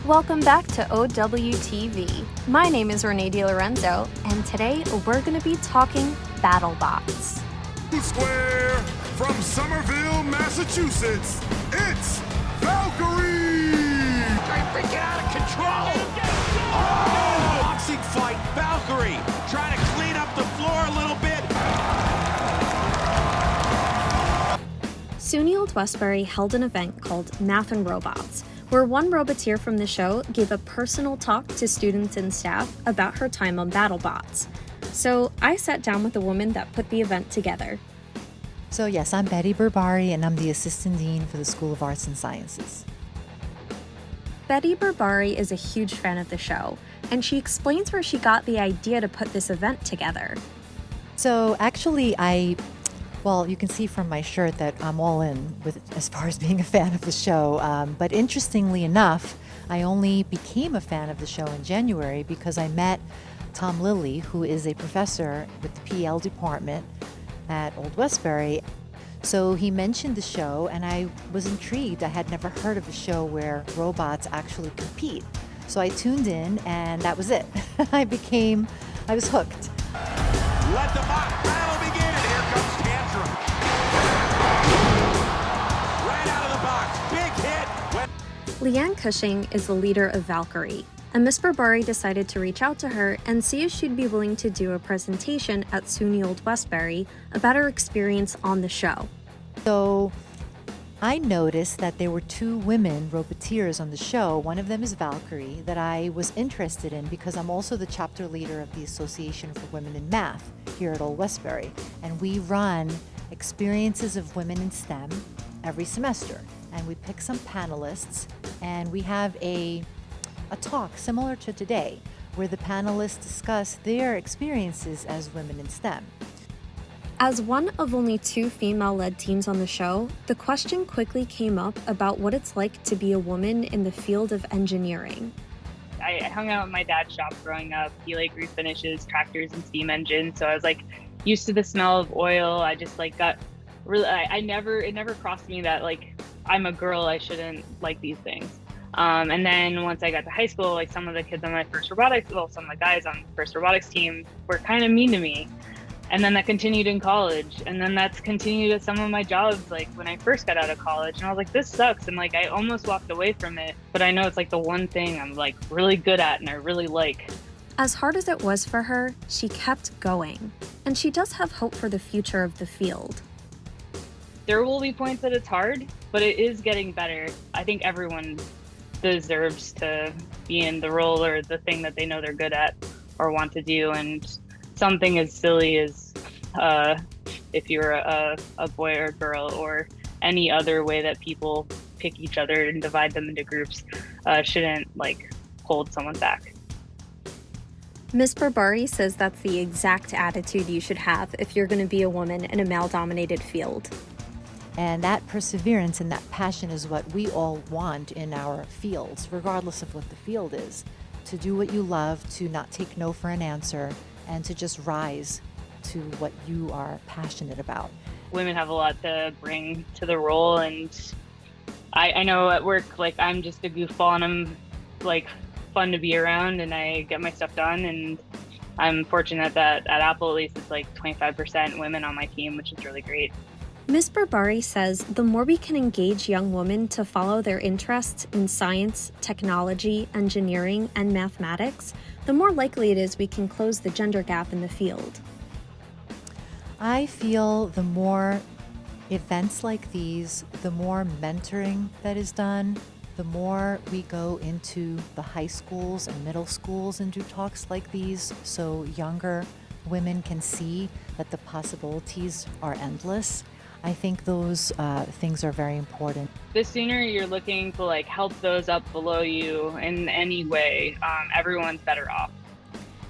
Welcome back to OWTV. My name is Renee DiLorenzo, and today we're going to be talking BattleBots. Square from Somerville, Massachusetts, it's Valkyrie! Freaking out of control! Oh! Boxing fight, Valkyrie trying to clean up the floor a little bit. SUNY Old Westbury held an event called Math and Robots, where one roboteer from the show gave a personal talk to students and staff about her time on BattleBots. So I sat down with the woman that put the event together. So yes, I'm Betty Berbari, and I'm the Assistant Dean for the School of Arts and Sciences. Betty Berbari is a huge fan of the show, and she explains where she got the idea to put this event together. So actually, you can see from my shirt that I'm all in with as far as being a fan of the show. But interestingly enough, I only became a fan of the show in January because I met Tom Lilly, who is a professor with the PL department at Old Westbury. So he mentioned the show, and I was intrigued. I had never heard of a show where robots actually compete. So I tuned in, and that was it. I was hooked. Let the mock battle begin, and here comes Tantrum. Right out of the box, big hit. Leanne Cushing is the leader of Valkyrie, and Miss Berbari decided to reach out to her and see if she'd be willing to do a presentation at SUNY Old Westbury about her experience on the show. So I noticed that there were two women roboteers on the show. One of them is Valkyrie, that I was interested in because I'm also the chapter leader of the Association for Women in Math here at Old Westbury. And we run experiences of women in STEM every semester. And we pick some panelists, and we have a talk similar to today where the panelists discuss their experiences as women in STEM. As one of only two female-led teams on the show, the question quickly came up about what it's like to be a woman in the field of engineering. I hung out in my dad's shop growing up. He refinishes tractors and steam engines, so I was used to the smell of oil. I just got really. It never crossed me that I'm a girl, I shouldn't like these things. And then once I got to high school, some of the kids on my first robotics, some of the guys on the first robotics team were kind of mean to me. And then that continued in college. And then that's continued at some of my jobs, when I first got out of college. And I was this sucks. And I almost walked away from it. But I know it's the one thing I'm really good at and I really like. As hard as it was for her, she kept going. And she does have hope for the future of the field. There will be points that it's hard, but it is getting better. I think everyone deserves to be in the role or the thing that they know they're good at or want to do. And something as silly as if you're a boy or a girl or any other way that people pick each other and divide them into groups shouldn't hold someone back. Miss Berbari says that's the exact attitude you should have if you're going to be a woman in a male-dominated field. And that perseverance and that passion is what we all want in our fields, regardless of what the field is. To do what you love, to not take no for an answer, and to just rise to what you are passionate about. Women have a lot to bring to the role, and I know at work, I'm just a goofball and I'm fun to be around and I get my stuff done, and I'm fortunate that at Apple at least it's 25% women on my team, which is really great. Ms. Berbari says the more we can engage young women to follow their interests in science, technology, engineering, and mathematics, the more likely it is we can close the gender gap in the field. I feel the more events like these, the more mentoring that is done, the more we go into the high schools and middle schools and do talks like these so younger women can see that the possibilities are endless. I think those things are very important. The sooner you're looking to help those up below you in any way, everyone's better off.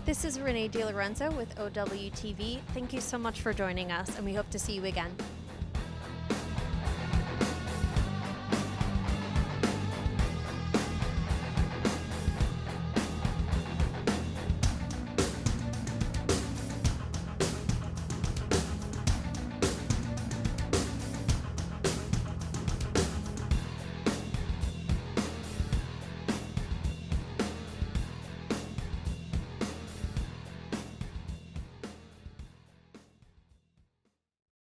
This is Renee DiLorenzo with OWTV. Thank you so much for joining us, and we hope to see you again.